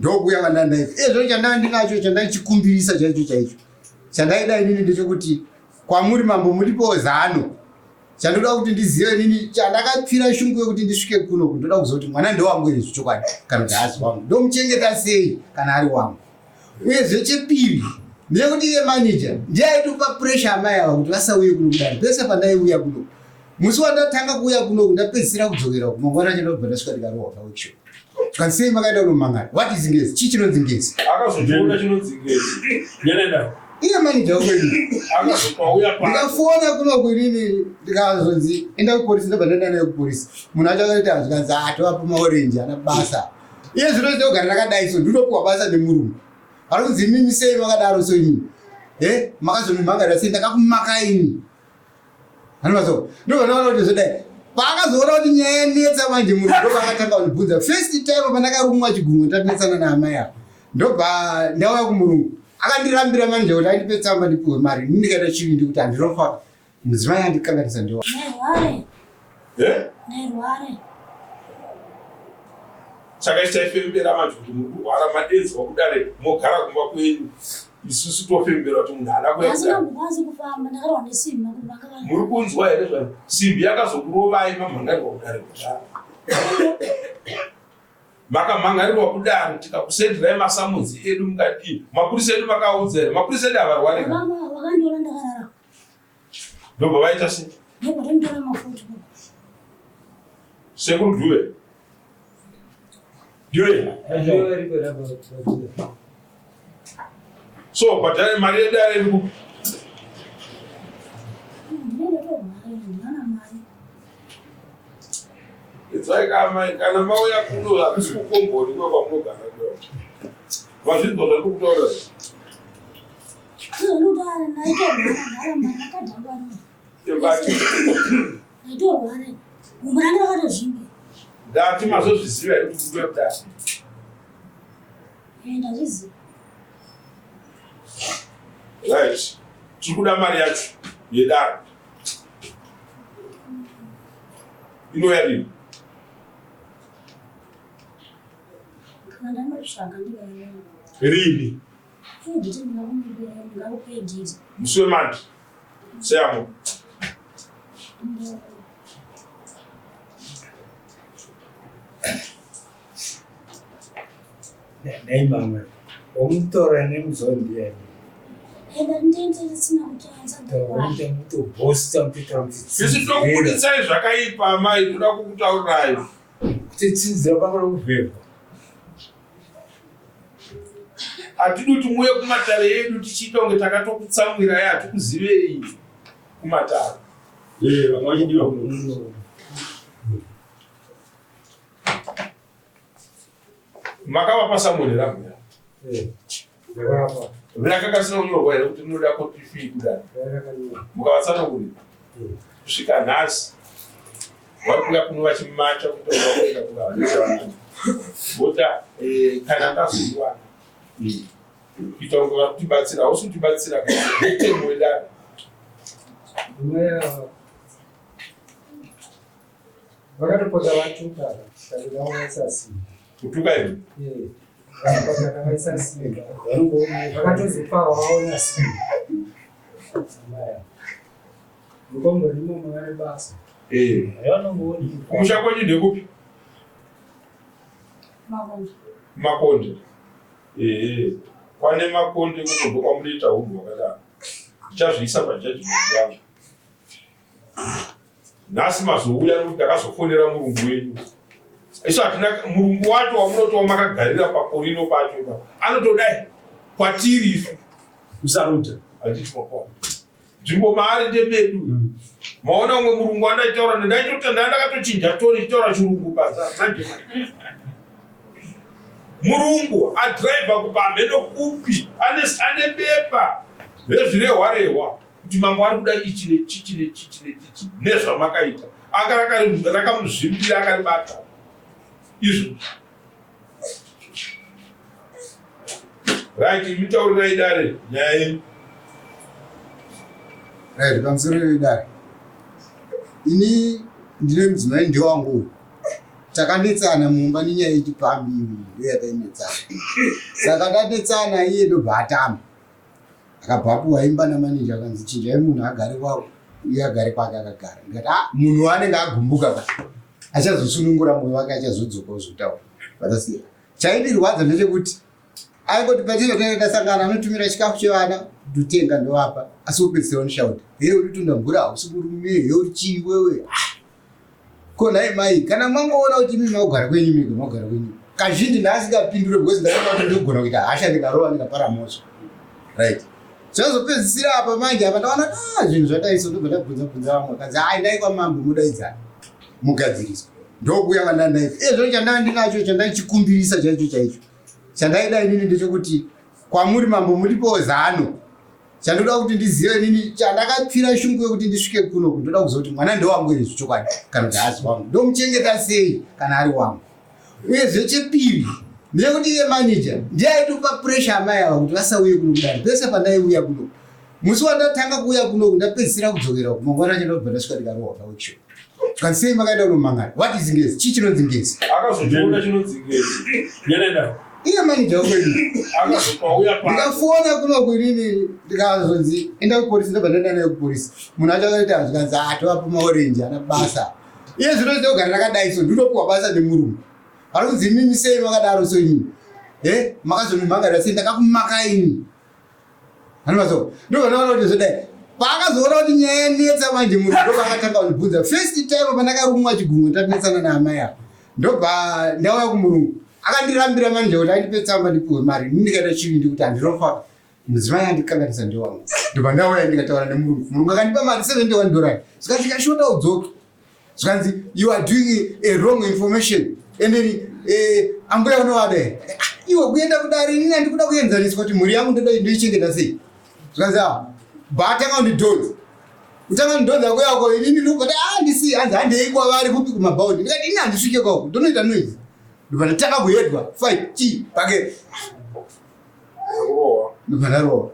ndokuya vananda izvo chandandinacho chandachikumbirisa chaicho chandaida inini ndechekuti kwamuri mambo muripo zano chandoda kuti ndizive nini chandakapfira shungu yekuti ndisvike kuno ndoda kuzoti mwana ndewangu izvi chokwadi kana kuti hazi wangu ndomuchengeta sei kana ari wangu uyezve chepiri ndekuti iye manager ndiaitupa pressure amai ava kuti vasauye kuno kudani pese pandaiuya kuno musi wandatanga kuuya kuno ndapedzisira kudzokera kumangwana chandobva ndasvika ndikarohwa paworkshop kansei makaenda kunomangana what is ngezi chii chinonzi ngezi akazochiona chinonzi ngezi nyenenda iye manager wekwedu akazopauya ndikafona kuno kwinini ndikazonzi enda kupolisi ndobva ndaenda naye kupolisi munhu achakaita zvikanzi tovapa maorenji ana basa iye zvino ndogara ndakadai so ndinopiwa basa nemurungu ari kunzi mimi sei makadaro so inini makazomimhangarira sei ndakakumakaini anomaso ndobva ndaona kuti zvodai paakazoona kuti nyaya yanetsa manje munhu ndobva akatanga kundibvunza first time pandakarumwa chigunwe ndatinetsana naamai avo ndobva ndauya kumurungu akandirambira manje kuti andipe tsamba ndipiwe mari ini ndikaita chivindi kuti handirofa mudzimai andikanganisa ndiwa saka ichaifembera manje kuti murwara madedzwa kudare mogara kumba kwenyu isusu tofembera kuti munhu ada muri kunzwa here zvano simbi yakazokurovai mamhangarirwa kudare kudare makamhangarirwa kudare tikakusenderai masamunzi edu mukadii mapurisa edu makaudza here mapurisa edu havarwarika ndobva vaita sei sekuru dhuve so bhadhare mari yedu aririku kana mauya kuno havisi kukomboni kwekwamunogara kuyo vazvinzwa zvari kukutaura ndati mazozviziva here kuti muto yekudai right tiri kuda mari yacho yedaro inouya rini rini musi wemandi seyamo Neymar, omutora nemuzondi yani. Isi tokuditsai zvakaipa amai toda kukutaurirai kuti tsinzira pakora kuvhekwa. hatidi kuti muuye kumatare edu tichiita kunge takatokutsamwirai hatikuzivei kumatare Vamwachidiwa makavapa samoni ramuya rakakasina kunyorwa here kuti munoda kopi fii kudai mukavatsana kuri kusvika nhasi vari kuya kuno vachimacha kutoaenda kuvaaa bota kana ndazoiwana kuita kunge vari kutibatsira hausi kutibatsira katemwedaro vakatopota vatuka vakavaisasi kutuka ini vakatozipawa vaona simba mukombo rimo mavane basa kumusha kwenyu ndekupi makonde kwane makonde kunobva kwamunoita hunhu hwakadaro ndichazviisa pajajimenti yangu nhasi mazouya nokuti ndakazofonera murungu wenyu isu hatina murungu wacho wamunotowa makagarira pakorino pacho anotodai kwatiri isu kusaruta hatitipopa nzvimbo maari ndemedu maona umwe murungu andaitaura ndaitotenda ndakatochinja tori chitaura chirungu basa murungu adhiraivha kupamheno kupi ane bepa rezvirehwarehwa kuti mambo ari kuda ichi nechichi nechichi nechichi nezvamakaita anga rakamuzvimbira akaribata izvo right mitaurirai dare nyaya yenu right pamusoro wedare ini ndine mudzimai ndewangu takandetsana mumba nenyaya yechipambi yakainetsana Saka tatetsana iye ndobva atamba. Akabva imba namanija akanzi chinjai munhu agare kwako. Iye agare kwake akagara. Ndikati munhu wanenge agumbuka ka. Achazosunungura mwoyo wake achazodzoka ozotaura. Vatasiya. Chaidirwadza ndechekuti aingoti patinoenda tasangana anotumira chikafu chevana kutenga ndovapa asi upedzisira unoshauta hei uri tunda mvura hausi murume hei uri chii wewe konai mai kana mangoona kuti mimi magara kwenyu mimi magara kwenyu kazhinji ndaasingapindure because ndakaona ndogona kuita hasha ndikarova ndikapara moto right zvazopedzisira apa manje apa ndaona zvinhu zvataisa ndobva ndabvunza vamwe kanzi ndai kwamambo mudaidzana mugadziriswa ndokuya kwandandaiva izvo chandanga ndinacho chandaichikumbirisa chaicho chandaida inini ndechekuti kwamuri mambo mulipo zano chandoda kuti ndizive inini chandakapfira shungu yekuti ndisvike kuno ndoda kuziva kuti mwana ndewangu iri zvichokwadi kana kuti haasi wangu ndomuchengeta sei kana ari wangu uyezve chepiri ndechekuti iye manager ndiaitopa pressure amai ava kuti vasauye kuno kudaro pese pandaiuya kuno musi wandatanga kuuya kuno ndapedzisira kudzokera mangwana acho ndobva ndasvika ndikarohwa kawecho tikati sei makaenda kunomangana what is ngezi chii chinonzi ngezi akazotoona chinonzi ngezi nyanenda iye manager wedu ndikafona kuno kuinini ndikazonzi enda kupolisi ndobva ndaenda naye kupolisi munhu achakaita zvikanzi atovapo maorenji ana basa iye zvino ndogara ndakadai so ndinopuwa basa nemurungu ari kunzi mimi sei makadaro so inini makazomimangara sei ndakakumaka ini anomaso ndobva ndaona kuti zvodai paakazoona kuti nyaya yanetsa manje munhu ndobva akatanga kundibvunza first time pandakarumwa chigumwe ndanetsana naamai apa ndobva ndauya kumurungu akandirambira manje kuti andipe tsamba ndipiwe mari ndikaita chivindi kuti handinofa mudzimai andikanganisa ndewangu ndobva ndauya ndikataura nemurungu murungu akandipa mari $71 zvikanzi ndikashoda udzoke zvikanzi you are doing a wrong information and then ambuya unovada iwe kuenda kudari inini handikuda kuenzaniswa kuti mhuri yangu ndoichengeta sei zvikanzi batanga kundidhonza kutanga kundidhonza kuyako inini ndikoti ndisi hanzi handeikwa vari kupi kumabhaundi ndikati ini handisvike kwako ndonoita noise ndobva ndatanga kuedwa fight chi pake ndobva ndarohwa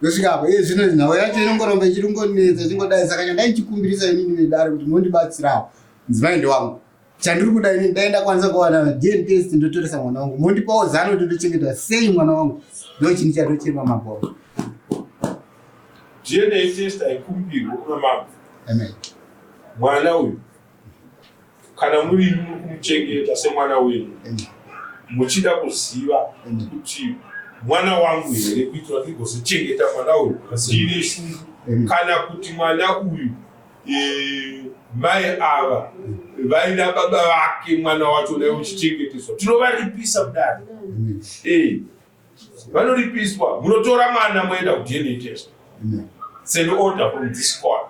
ndosvika apo zvino nhau yacho inongoramba ichiringonetsa chingodai saka chandaichikumbirisa inini nedare kuti mondibatsirawo mudzimai ndewangu chandiri kuda inini ndaenda kwanisa kuwana DNA test ndotoresa mwana wangu mondipawo zano kuti ndochengeta sei mwana wangu ndochini chandochema mabhoro DNA test haikumbirwi kuna mambo amen mwana uyu kana muri kumuchengeta semwana wenyu muchida kuziva kuti mwana wangu here kuitira kuti gozochengeta mwana uyu ndine shungu kana kuti mwana uyu mai ava vaina baba vake mwana wacho naye uchichengeteswa tinovaripisa kudaro vanoripiswa munotora mwana moenda kudna test send order from this court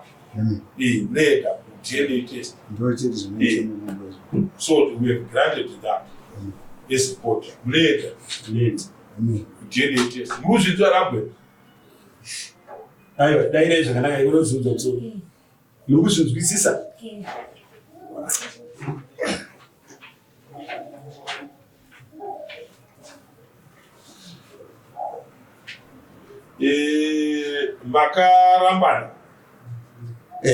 later DNA test. So we have granted that as a court later DNA test. Muzi tsarabwe. Ayo, daire zvakanaka inozodzwa so. Nokuzvinzwisisa. Makarambana.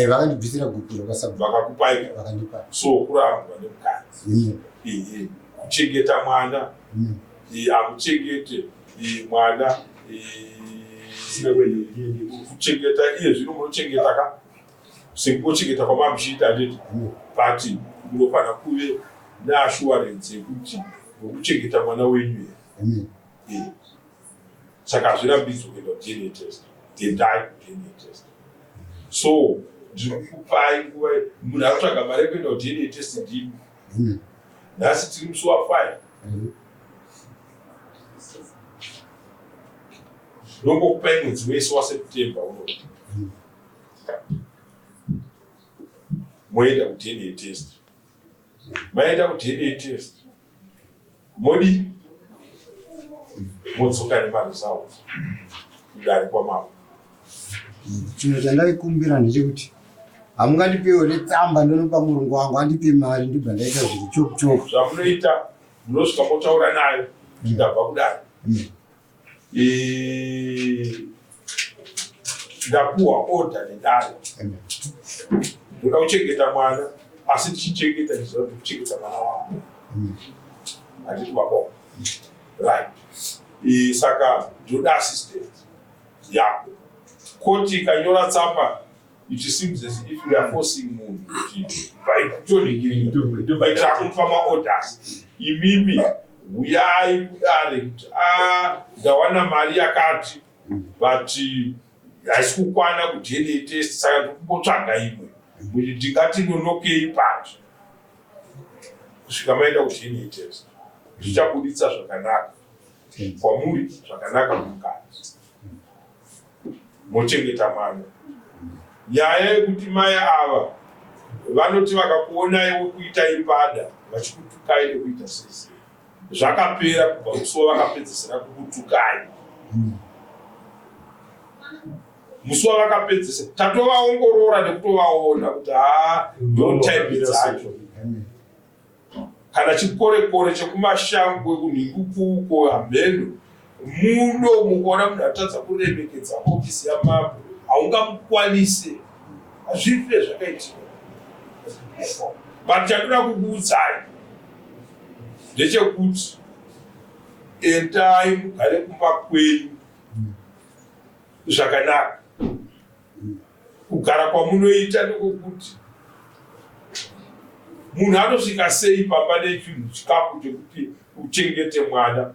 Vakandibvisira gupiro vakakupaika vakandipa so kurambwa nemukadzi kuchengeta mwana amuchengete mwana kuchengeta iye zvino munochengeta ka sekuchengeta kwamamuchiita ndeti but munofana kuve neassurance yekuti mukuchengeta mwana wenyu here saka hazvirambidzwe kuenda DNA test tendai kuDNA test so ndikupai nguva munhu akutsvaga mari yekuenda kuDNA test ndini nhasi tiri musi wa5 ndongokupai mwedzi wese waSeptember uno moenda kuDNA test maenda kuDNA test modi modzoka nemaresults kudare kwamambo chinhu chandaikumbira ndechekuti hamungandipewo netsamba ndonopa murungu wangu andipe mari ndibva ndaita zviri chokuchoku zvamunoita munosvika motaura nayo ndabva kudare ndapuhwa order nedare ndoda kuchengeta mwana asi tichichengeta ndizoda kuchengeta mwana wangu handiti baba right. Saka ndoda assistant yako. Koti kanyora tsamba, it seems as if we are forcing munhu kuti vaitakupa maorders. Imimi uyai kudare kuti ndawana mari yakati but haisi kukwana kuDNA test, saka ndikutsvaga imwe kuti ndingati nonokei pacho kusvika maenda kuDNA test. Zvichabuditsa zvakanaka kwamuri, zvakanaka mukati, mochengeta mwana. Nyaya yekuti mai ava vanoti vakakuonai kuita ipada vachikutukai nekuita sese, zvakapera kubva musuwo vakapedzisira kukutukai. Musuwo vakapedzisira tatovaongorora nekutovaona kuti ndo type dzacho. Kana chikore-kore chekumashango kunhingukuko hameno muno mukuona munhu atadza kuremekedza ofisi yamambo haungamukwanise. Hazvife zvakaitika. But chandinoda kukuudzai ndechekuti endai mugare kumba kwenyu zvakanaka. Kugara kwamunoita ndekokuti munhu anosvika sei pamba nechinhu chikafu chekuti uchengete mwana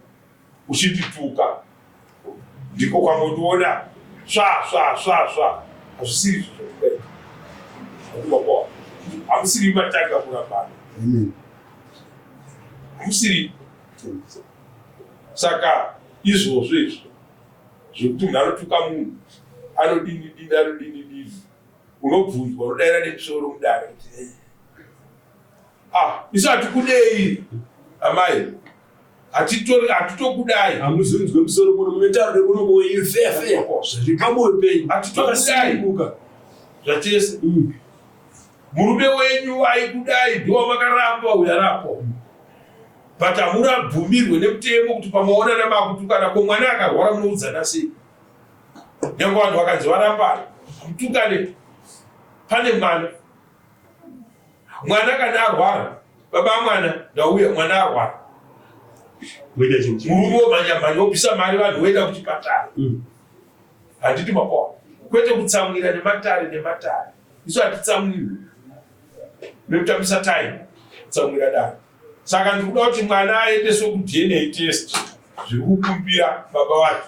uchitituka, ndiko kwamotiona sva hazvisiri zvokuita. Hamusiri matanga kurambana, hamusiri. Saka izvozvo izvo zvokuti munhu anotuka munhu anodini unobvunzwa unodaira nemusoro mudare kuti isu hatikudei amai, hatitokudai. Hamuzonzwe musoro muno munotaura munomo ifefe zviripamoyo penyu, hatitokudai zvachese. Murume wenyu aikudai ndiwo makaramba uyarapo, but hamurabvumirwe nemutemo kuti pamaonana makutukana. Ko mwana akarwara munoudzana sei? Nyange vanhu vakanzi varambana mutukane. Pane mwana kana arwara, baba mwana ndauya, mwana arwara, murume womhanya wopisa mari vanhu voenda kuchipatara. Handiti mapawa kwete kutsamwira nematare. Isu hatitsamwirwi nekutambisa time kutsamwira dare. Saka ndikuda kuti mwana aendeswe kuDNA test, zviri kukumbira baba wacho.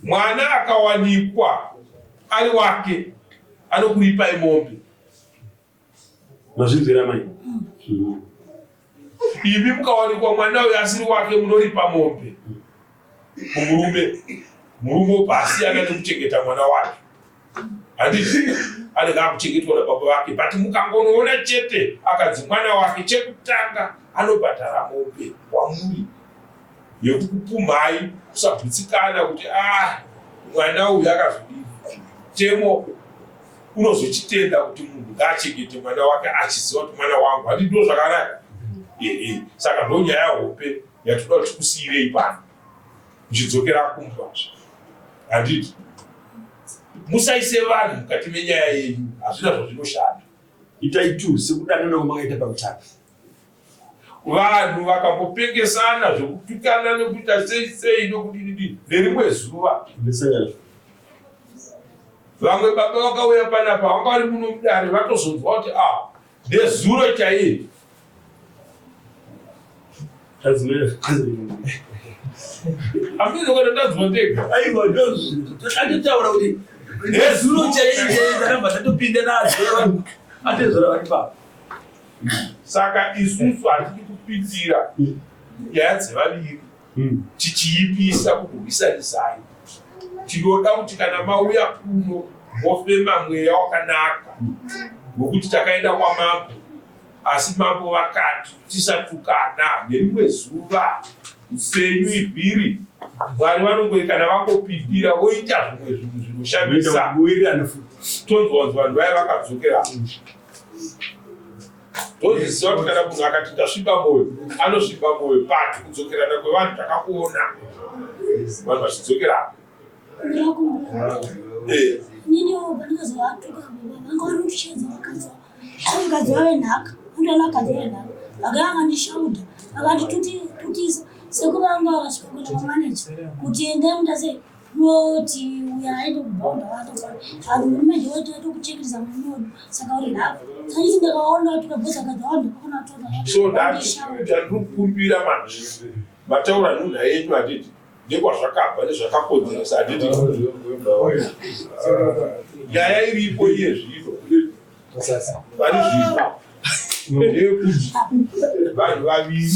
Mwana akawanikwa ari wake anokuripai mombe. Mazvinzwira mai. Ivi mukawanikwa mwana uyu asiri wake munoripa mombe murume pasiyana nekuchengeta mwana wake. Handiti anenge akuchengetwa nababa vake, but mukangonoona chete akanzi mwana wake, chekutanga anobhadhara mombe wamuri yekukupumhai kusabvutsikana kuti mwana uyu akazodini. Temo unozochitenda kuti munhu ngaachengete mwana wake achiziva kuti mwana wangu. Handiti ndo zvakanaka? Saka ndo nyaya hope yatoda kuti kusiyirei pano muchidzokera kumbazve. Handiti musaise vanhu mukati menyaya yenyu, hazvina zvazvinoshanda. Itai tu sekudanana kwamakaita pautano. Vanhu vakambopengesana zvokutukana nekuita sei nokudini nerimwe zuva. Vamwe baba vakauya panapa vanga vari muno mudare vatozonzwa kuti nezuro chaiye. Hamino kana ndazwa ndega. Aiwa ndozvatotaura kuti nezuro chaiye ndaramba tatopinda nadzo atezora vari baba. Saka isusu hatidi kupindira nyaya dzevaviri tichiipisa kurwisanisai. Tinoda kuti kana mauya kuno mofema mweya wakanaka wokuti takaenda kwamambo, asi mambo vakati tisatukana nerimwe zuva upenyu ibhiri. Mwari vanongoi kana vangopindira voita zvimwe zvinhu zvinoshamisa. Tonzwa vanhu vaya vakadzokera. Toziziva kuti kana munhu akati ndasviba moyo anosviba moyo, pati kudzokerana kwevanhu takakuona vanhu vachidzokera. Nini pandakazovatuka baba vanga vari kushedza vakadzi vave nhaka, vandana vakadzi venhaka akanga ndishaudha akanditutisa sekuvanga vakasvika kuna manager kuti endai mutase noti uyaende kubhaunda vaanhu wetu kuchekeresa munodo saka uri nhako sachiti ndakaona kuti kabhosa akadzawanda pakona so ndandikumbira manje mataura nhunha yenyu handiti nekwazvakabva nezvakakodzeresa handiti nyaya iripo iye zvino vari zvino ndeyekuti vanhu vaviri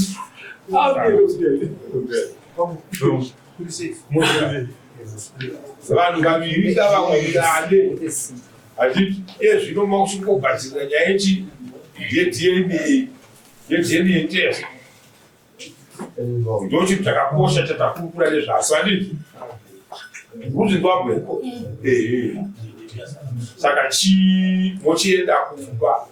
vanhu vaviri davamwirane handiti iye zvino makusingogadzirira nyaya yechi yedna test ndochiti chakakosha chatakurukura nezvaso handiti muzimbabwe saka mochienda kumba